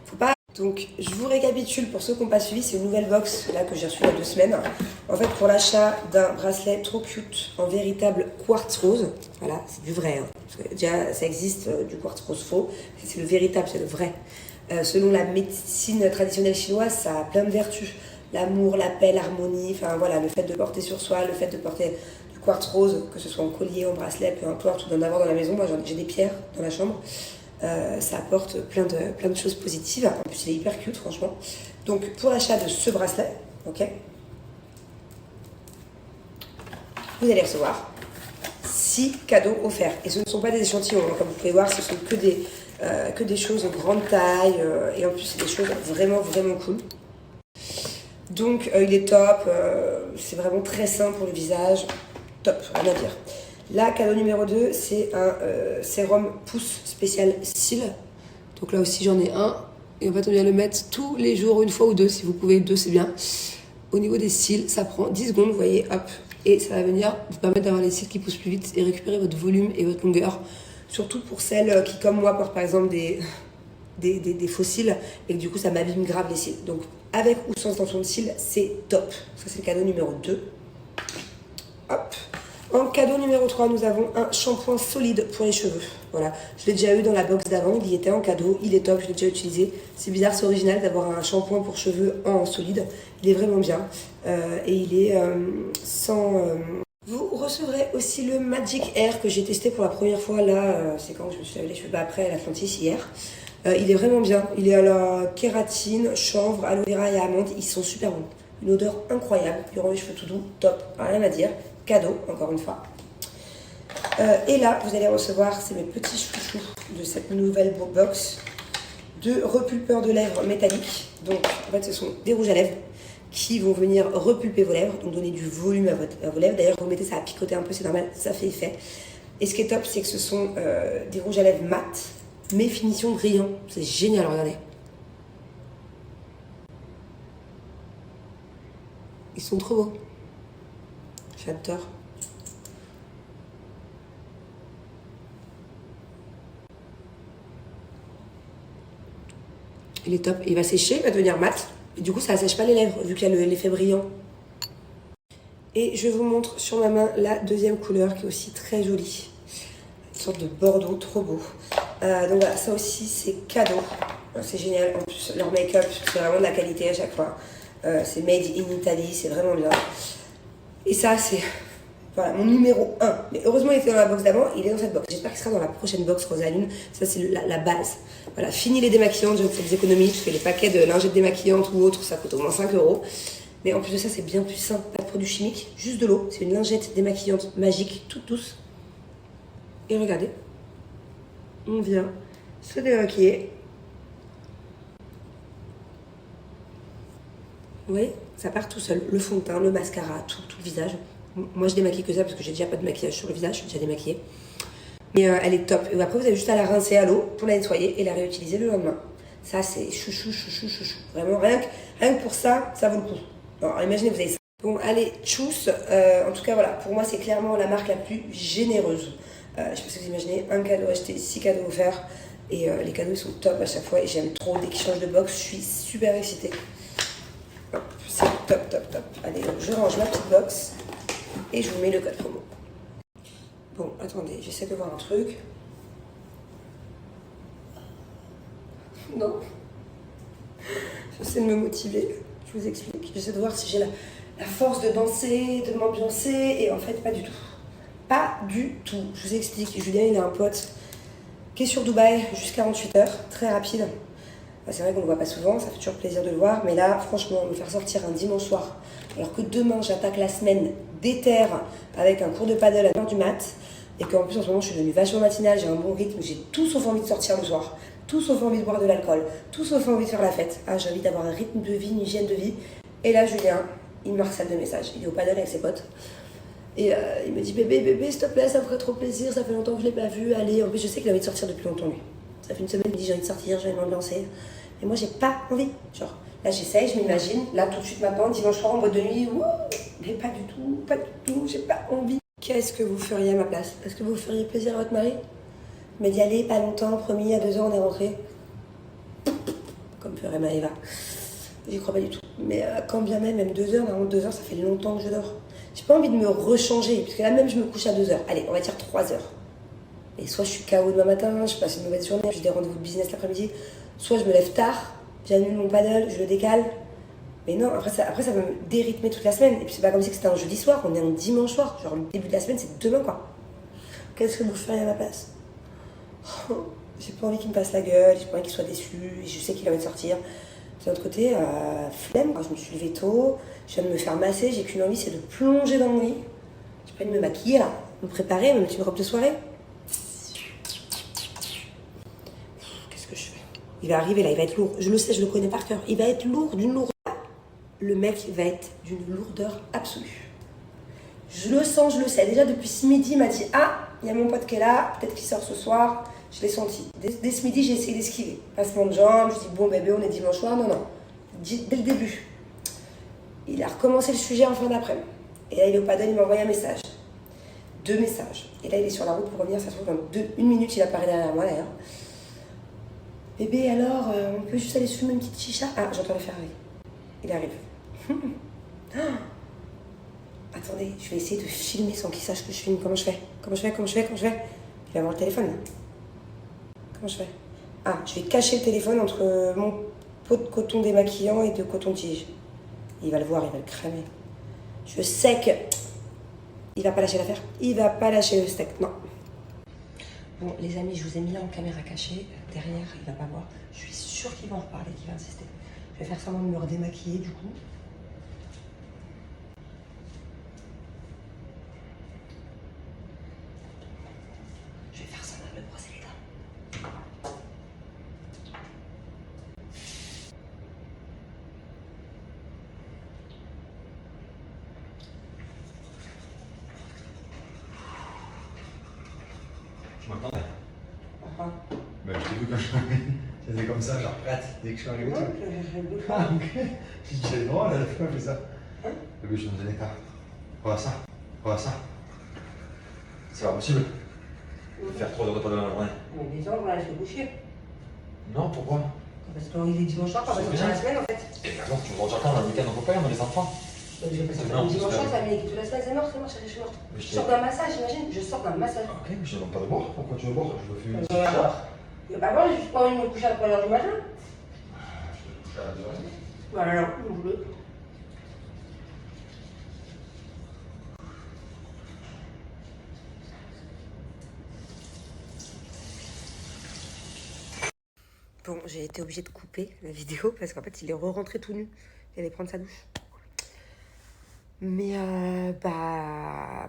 [SPEAKER 1] Faut pas... Donc, je vous récapitule pour ceux qui n'ont pas suivi, c'est une nouvelle box là que j'ai reçue il y a 2 semaines. En fait, pour l'achat d'un bracelet trop cute en véritable quartz rose, voilà, c'est du vrai. Hein, parce que déjà, ça existe du quartz rose faux, c'est le véritable, c'est le vrai. Selon la médecine traditionnelle chinoise, ça a plein de vertus. L'amour, la paix, l'harmonie, enfin voilà, le fait de porter sur soi, le fait de porter du quartz rose, que ce soit en collier, en bracelet, peu importe, ou d'en avoir dans la maison. Moi, j'ai des pierres dans la chambre. Ça apporte plein de choses positives. En plus, il est hyper cute, franchement. Donc, pour l'achat de ce bracelet, ok, vous allez recevoir 6 cadeaux offerts. Et ce ne sont pas des échantillons, hein. Comme vous pouvez voir, ce sont que des choses de grande taille. Et en plus, c'est des choses vraiment, vraiment cool. Donc, il est top. C'est vraiment très sain pour le visage. Top, rien à dire. Là, cadeau numéro 2, c'est un sérum pousse spécial cils. Donc là aussi, j'en ai un. Et en fait, on vient le mettre tous les jours, une fois ou deux. Si vous pouvez, 2, c'est bien. Au niveau des cils, ça prend 10 secondes, vous voyez, hop. Et ça va venir vous permettre d'avoir les cils qui poussent plus vite et récupérer votre volume et votre longueur. Surtout pour celles qui, comme moi, portent par exemple des faux cils et que du coup, ça m'abîme grave les cils. Donc, avec ou sans extension de cils, c'est top. Ça, c'est le cadeau numéro 2. Hop. En cadeau numéro 3, nous avons un shampoing solide pour les cheveux. Voilà, je l'ai déjà eu dans la box d'avant, il y était en cadeau, il est top, je l'ai déjà utilisé. C'est bizarre, c'est original d'avoir un shampoing pour cheveux en solide. Il est vraiment bien et il est sans... Vous recevrez aussi le Magic Air que j'ai testé pour la première fois là, c'est quand je me suis lavé les cheveux après à l'Atlantis hier. Il est vraiment bien, il est à la kératine, chanvre, aloe vera et amande, ils sont super bons. Une odeur incroyable, il rend les cheveux tout doux, top, rien à dire. Cadeau, encore une fois. Et là, vous allez recevoir, c'est mes petits chouchous de cette nouvelle box, 2 repulpeurs de lèvres métalliques. Donc, en fait, ce sont des rouges à lèvres qui vont venir repulper vos lèvres, donc donner du volume à vos lèvres. D'ailleurs, vous mettez ça à picoter un peu, c'est normal, ça fait effet. Et ce qui est top, c'est que ce sont des rouges à lèvres mat, mais finition brillant. C'est génial, regardez. Ils sont trop beaux. J'adore. Il est top. Il va sécher, il va devenir mat. Et du coup, ça ne sèche pas les lèvres, vu qu'il y a l'effet brillant. Et je vous montre sur ma main la deuxième couleur, qui est aussi très jolie. Une sorte de bordeaux, trop beau. Donc voilà, ça aussi, c'est cadeau. C'est génial. En plus, leur make-up, c'est vraiment de la qualité à chaque fois. C'est made in Italy, c'est vraiment bien. Et ça, c'est voilà, mon numéro 1. Mais heureusement, il était dans la box d'avant, il est dans cette box. J'espère qu'il sera dans la prochaine box Rosalune. Ça, c'est la base. Voilà, fini les démaquillantes, je fais des économies, parce que les paquets de lingettes démaquillantes ou autres, ça coûte au moins 5 €. Mais en plus de ça, c'est bien plus sain. Pas de produits chimiques, juste de l'eau. C'est une lingette démaquillante magique, toute douce. Et regardez, on vient se démaquiller. Vous voyez, ça part tout seul. Le fond de teint, le mascara, tout le visage. Moi, je démaquille que ça parce que j'ai déjà pas de maquillage sur le visage, je suis déjà démaquillée. Mais elle est top. Et après, vous avez juste à la rincer à l'eau pour la nettoyer et la réutiliser le lendemain. Ça, c'est chouchou. Vraiment, rien que pour ça, ça vaut le coup. Alors, imaginez, vous avez ça. Bon, allez, tchuss. En tout cas, voilà, pour moi, c'est clairement la marque la plus généreuse. Je sais pas si vous imaginez, un cadeau acheté, 6 cadeaux offerts. Et les cadeaux, ils sont top à chaque fois. Et j'aime trop. Dès qu'ils changent de box, je suis super excitée. C'est top. Allez, donc je range ma petite box et je vous mets le code promo. Bon, attendez, j'essaie de voir un truc. Non. J'essaie de me motiver, je vous explique. J'essaie de voir si j'ai la force de danser, de m'ambiancer, et en fait, pas du tout. Pas du tout. Je vous explique. Julien, il a un pote qui est sur Dubaï, juste 48 heures, très rapide. C'est vrai qu'on ne le voit pas souvent, ça fait toujours plaisir de le voir, mais là, franchement, me faire sortir un dimanche soir, alors que demain, j'attaque la semaine d'éther avec un cours de paddle à 1h du mat, et qu'en plus, en ce moment, je suis devenue vachement matinale, j'ai un bon rythme, j'ai tout sauf envie de sortir le soir, tout sauf envie de boire de l'alcool, tout sauf envie de faire la fête. Ah, j'ai envie d'avoir un rythme de vie, une hygiène de vie. Et là, Julien, il me harcèle de messages, il est au paddle avec ses potes. Et il me dit, bébé, s'il te plaît, ça me ferait trop plaisir, ça fait longtemps que je ne l'ai pas vu, allez. En plus, je sais qu'il a envie de sortir depuis longtemps, lui. Ça fait une semaine, il me dit, j'ai envie de sortir, j'ai envie de m'ambiancer. Et moi, j'ai pas envie. Genre, là, j'essaye, je m'imagine, là, tout de suite maintenant, dimanche soir en boîte de nuit, wouh, mais pas du tout, j'ai pas envie. Qu'est-ce que vous feriez à ma place? Est-ce que vous feriez plaisir à votre mari? Il m'a dit allez, pas longtemps, promis, à 2h on est rentré. Comme ferait Maëva. J'y crois pas du tout. Mais quand bien même 2h, normalement 2h, ça fait longtemps que je dors. J'ai pas envie de me rechanger, parce que là même je me couche à 2h. Allez, on va dire 3h. Et soit je suis KO demain matin, je passe une mauvaise journée, j'ai des rendez-vous de business l'après-midi. Soit je me lève tard, j'annule mon paddle, je le décale. Mais non, après ça va me dérythmer toute la semaine. Et puis c'est pas comme si c'était un jeudi soir, on est un dimanche soir. Genre le début de la semaine, c'est demain quoi. Qu'est-ce que vous feriez à ma place? J'ai pas envie qu'il me passe la gueule, j'ai pas envie qu'il soit déçu, je sais qu'il a envie de sortir. De l'autre côté, flemme, je me suis levée tôt, je viens de me faire masser, j'ai qu'une envie, c'est de plonger dans mon lit. J'ai pas envie de me maquiller là, me préparer, me mettre une robe de soirée. Qu'est-ce que je fais? Il va arriver là, il va être lourd. Je le sais, je le connais par cœur. Il va être lourd, d'une lourdeur. Le mec va être d'une lourdeur absolue. Je le sens, je le sais. Déjà depuis ce midi, il m'a dit ah, il y a mon pote qui est là, peut-être qu'il sort ce soir. Je l'ai senti. Dès ce midi, j'ai essayé d'esquiver. Passement de jambes, je dis bon bébé, on est dimanche soir. Non, non. Dès le début. Il a recommencé le sujet en fin d'après-midi. Et là, il est au paddle, il m'a envoyé un message. 2 messages. Et là, il est sur la route pour revenir. Ça se trouve, dans 1 minute, il apparaît derrière moi d'ailleurs. Bébé, alors, on peut juste aller se fumer une petite chicha? Ah, j'entends le Ferrari. Il arrive. Attendez, je vais essayer de filmer sans qu'il sache que je filme. Comment je fais? Il va avoir le téléphone là. Comment je fais? Ah, je vais cacher le téléphone entre mon pot de coton démaquillant et de coton-tige. Il va le voir, il va le cramer. Je sais que... Il va pas lâcher l'affaire. Il va pas lâcher le steak, non. Bon, les amis, je vous ai mis là en caméra cachée. Derrière, il va pas voir. Je suis sûre qu'il va en reparler, qu'il va insister. Je vais faire semblant de me redémaquiller du coup. Je vais faire semblant de me brosser les dents.
[SPEAKER 3] Tu m'entendais?
[SPEAKER 1] Enfin.
[SPEAKER 3] Ben, je t'ai vu quand je faisais comme ça, genre prête, dès que je suis arrivé. Ah, ok. Je disais, c'est drôle, elle fait ça.
[SPEAKER 1] Hein?
[SPEAKER 3] Le but, je me disais, regarde ça, regarde ça. C'est pas possible de faire trop de repas dans la journée.
[SPEAKER 1] Mais les gens vont aller se coucher.
[SPEAKER 3] Non, pourquoi?
[SPEAKER 1] Parce qu'il est dimanche soir, quand on va sortir la semaine en fait.
[SPEAKER 3] Et d'accord, tu me rends quand dans le week-end, on peut pas, on a les enfants.
[SPEAKER 1] Donc je vais pas sortir le dimanche soir, ça va m'équiper toute la semaine, c'est mort, je suis morte. Je sors d'un massage, j'imagine, je sors d'un massage.
[SPEAKER 3] Ok, mais je ne demande pas de boire. Pourquoi tu veux boire? Je veux fumer.
[SPEAKER 1] Je vais boire. Je vais pas boire, j'ai juste pas envie de me coucher à 3h du matin.
[SPEAKER 3] Je vais coucher à la durée.
[SPEAKER 1] Voilà, non, vous voulez. Bon, j'ai été obligée de couper la vidéo parce qu'en fait, il est re-rentré tout nu. Il allait prendre sa douche. Mais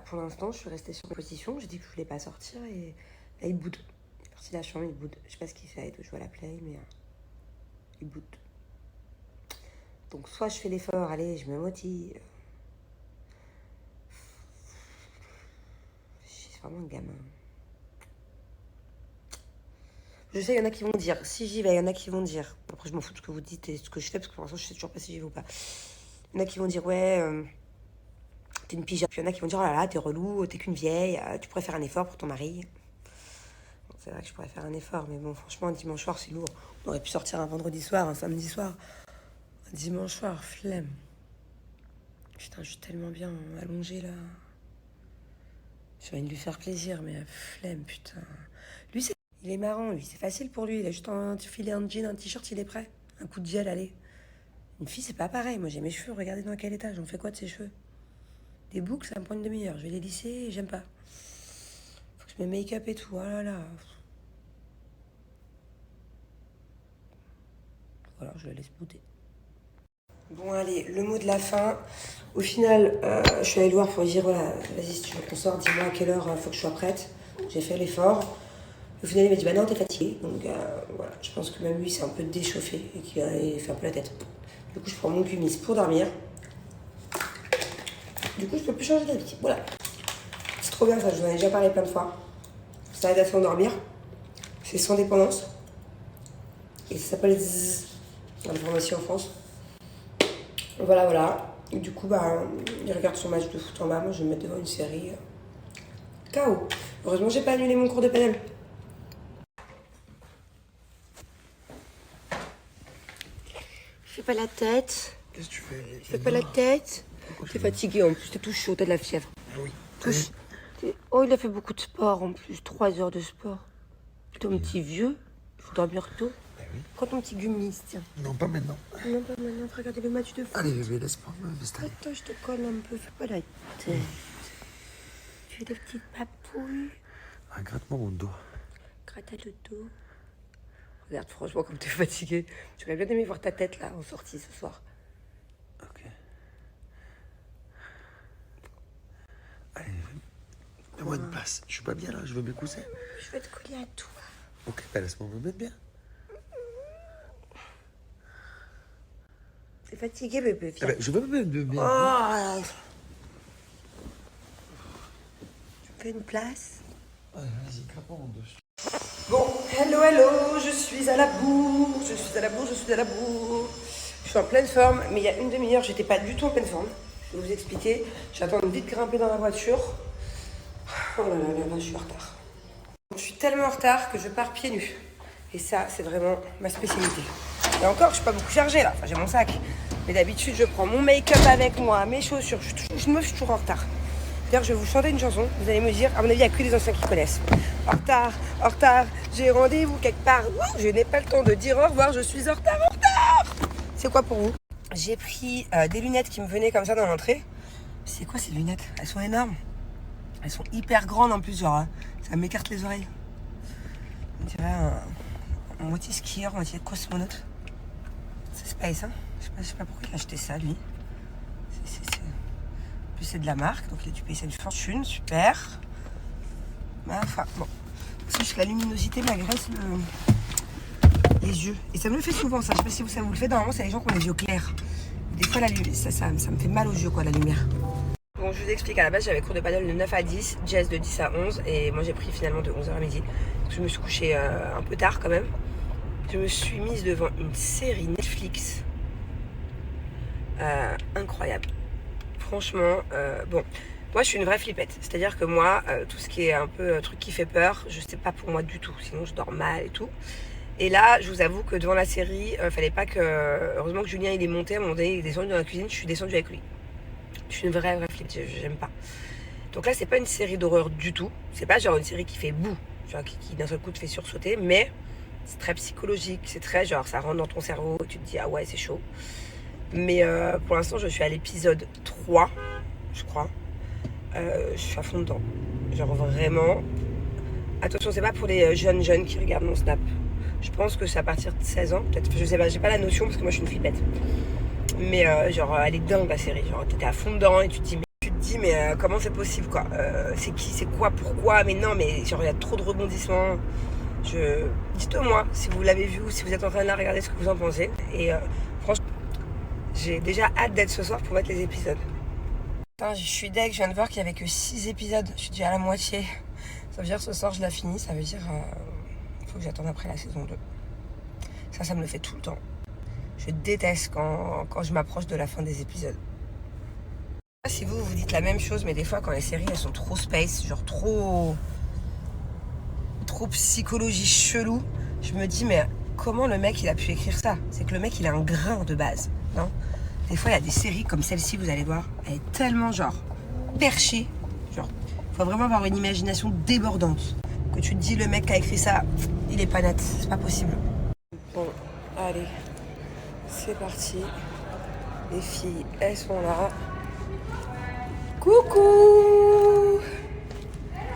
[SPEAKER 1] pour l'instant, je suis restée sur ma position. J'ai dit que je voulais pas sortir et là, il boude. Il est parti de la chambre, il boude. Je sais pas ce qu'il fait, il doit jouer à la play, mais il boude. Donc, soit je fais l'effort, allez, je me motive. C'est vraiment un gamin. Je sais, il y en a qui vont dire, si j'y vais, il y en a qui vont dire, après je m'en fous de ce que vous dites et ce que je fais, parce que pour l'instant je sais toujours pas si j'y vais ou pas. Il y en a qui vont dire, ouais, t'es une pyjama. Puis il y en a qui vont dire, oh là là, t'es relou, t'es qu'une vieille, tu pourrais faire un effort pour ton mari. Bon, c'est vrai que je pourrais faire un effort, mais bon, franchement, un dimanche soir, c'est lourd. On aurait pu sortir un vendredi soir, un samedi soir. Un dimanche soir, flemme. Putain, je suis tellement bien allongée là. J'ai envie de lui faire plaisir, mais flemme, putain. Lui, c'est... Il est marrant, lui, c'est facile pour lui. Il a juste un filet, un jean, un t-shirt, il est prêt. Un coup de gel, allez. Une fille, c'est pas pareil. Moi, j'ai mes cheveux, regardez dans quel état. J'en fais quoi de ces cheveux? Des boucles, ça me prend une demi-heure. Je vais les lisser et j'aime pas. Faut que je me make-up et tout. Oh là là. Voilà, je le laisse bouder. Bon, allez, le mot de la fin. Au final, je suis allée le voir pour lui dire, voilà, vas-y, si tu veux qu'on sorte, dis-moi à quelle heure faut que je sois prête. J'ai fait l'effort. Au final, il m'a dit, bah non, t'es fatiguée. Donc voilà, je pense que même lui, c'est un peu déchauffé et qu'il fait un peu la tête. Du coup, je prends mon Kumis pour dormir. Du coup, je peux plus changer d'habitude. Voilà. C'est trop bien ça, je vous en ai déjà parlé plein de fois. Ça aide à s'endormir. C'est sans dépendance. Et ça s'appelle Zzz, dans la pharmacie en France. Voilà, voilà. Et du coup, il regarde son match de foot en bas. Moi, je vais me mettre devant une série. KO. Heureusement, j'ai pas annulé mon cours de pédale. pas la tête.
[SPEAKER 4] Qu'est-ce que tu fais?
[SPEAKER 1] Fais pas la tête. T'es fatigué en plus, t'es tout chaud, t'as de la fièvre.
[SPEAKER 4] Ah oui.
[SPEAKER 1] Oh, il a fait beaucoup de sport en plus, 3 heures de sport. Ton petit vieux, il faut dormir tôt.
[SPEAKER 4] Ben oui.
[SPEAKER 1] Quand ton petit gummis, tiens.
[SPEAKER 4] Non, pas maintenant.
[SPEAKER 1] Non, pas maintenant, faut regarder le match de foot.
[SPEAKER 4] Allez, bébé, laisse-moi me m'installer.
[SPEAKER 1] Attends, je te colle un peu, fais pas la tête. Tu es des petites papouilles.
[SPEAKER 4] Ah, gratte-moi mon dos.
[SPEAKER 1] Gratte le dos. Regarde, franchement, comme t'es fatigué. J'aurais bien aimé voir ta tête là en sortie ce soir.
[SPEAKER 4] Ok. Allez, fais-moi une place. Je suis pas bien là, je veux mes coussins.
[SPEAKER 1] Je vais te coller à toi.
[SPEAKER 4] Ok, bah laisse-moi me mettre bien.
[SPEAKER 1] T'es fatigué, bébé,
[SPEAKER 4] Eh
[SPEAKER 1] viens.
[SPEAKER 4] ben, je veux me mettre bien.
[SPEAKER 1] Oh. Tu me fais une place?
[SPEAKER 4] Allez, vas-y, gratte-moi mon dos.
[SPEAKER 1] Bon, hello, je suis à la bourre, je suis à la bourre. Je suis en pleine forme, mais il y a une demi-heure, j'étais pas du tout en pleine forme. Je vais vous expliquer. J'attends de vite grimper dans la voiture. Oh là là là là, je suis en retard. Je suis tellement en retard que je pars pieds nus. Et ça, c'est vraiment ma spécialité. Et encore, je suis pas beaucoup chargée là, enfin j'ai mon sac. Mais d'habitude, je prends mon make-up avec moi, mes chaussures, je suis toujours en retard. D'ailleurs, je vais vous chanter une chanson, vous allez me dire, à mon avis, il n'y a que les anciens qui connaissent. En retard, j'ai rendez-vous quelque part. Ouh, je n'ai pas le temps de dire au revoir, je suis en retard. C'est quoi pour vous? J'ai pris des lunettes qui me venaient comme ça dans l'entrée. C'est quoi ces lunettes? Elles sont énormes. Elles sont hyper grandes en plus, genre, ça m'écarte les oreilles. On dirait un moitié skieur, moitié cosmonaute. C'est Space, hein? Je sais pas pourquoi il a acheté ça, lui. En plus, c'est de la marque, donc il a dû payer ça une fortune, super. Mais enfin, bon. Si la luminosité m'agresse les yeux. Et ça me le fait souvent, ça. Je sais pas si ça vous le fait. Normalement, c'est les gens qui ont les yeux clairs. Des fois, ça me fait mal aux yeux, quoi, la lumière. Bon, je vous explique. À la base, j'avais cours de paddle de 9 à 10, jazz de 10 à 11. Et moi, j'ai pris finalement de 11h à midi. Donc, je me suis couchée un peu tard, quand même. Je me suis mise devant une série Netflix. Incroyable. Franchement, bon, moi je suis une vraie flippette. C'est-à-dire que moi, tout ce qui est un peu truc qui fait peur, je sais pas pour moi du tout. Sinon, je dors mal et tout. Et là, je vous avoue que devant la série, fallait pas que. Heureusement que Julien il est monté à un moment donné, il est descendu dans la cuisine, je suis descendue avec lui. Je suis une vraie flippette, j'aime pas. Donc là, c'est pas une série d'horreur du tout. C'est pas genre une série qui fait boue, genre qui d'un seul coup te fait sursauter, mais c'est très psychologique, c'est très genre ça rentre dans ton cerveau et tu te dis ah ouais, c'est chaud. Mais pour l'instant, je suis à l'épisode 3, je crois. Je suis à fond dedans. Genre vraiment. Attention, c'est pas pour les jeunes qui regardent mon snap. Je pense que c'est à partir de 16 ans, peut-être. Je sais pas, j'ai pas la notion parce que moi je suis une flippette. Mais genre, elle est dingue la série. Genre, t'es à fond dedans et tu te dis, mais comment c'est possible quoi? C'est qui, c'est quoi, pourquoi? Mais non, mais genre, il y a trop de rebondissements. Dites-moi si vous l'avez vu ou si vous êtes en train de la regarder, ce que vous en pensez. Et franchement, j'ai déjà hâte d'être ce soir pour mettre les épisodes. Putain, je suis deg, je viens de voir qu'il n'y avait que 6 épisodes. Je suis déjà à la moitié. Ça veut dire ce soir je la finis. Ça veut dire faut que j'attende après la saison 2. Ça me le fait tout le temps. Je déteste quand je m'approche de la fin des épisodes. Je sais pas si vous dites la même chose, mais des fois quand les séries elles sont trop space, genre trop psychologie chelou, je me dis mais comment le mec il a pu écrire ça? C'est que le mec il a un grain de base, non? Des fois il y a des séries comme celle-ci, vous allez voir, elle est tellement genre perchée, genre faut vraiment avoir une imagination débordante, que tu te dis le mec qui a écrit ça, il est pas net, c'est pas possible. Bon, allez, c'est parti. Les filles, elles sont là. Coucou!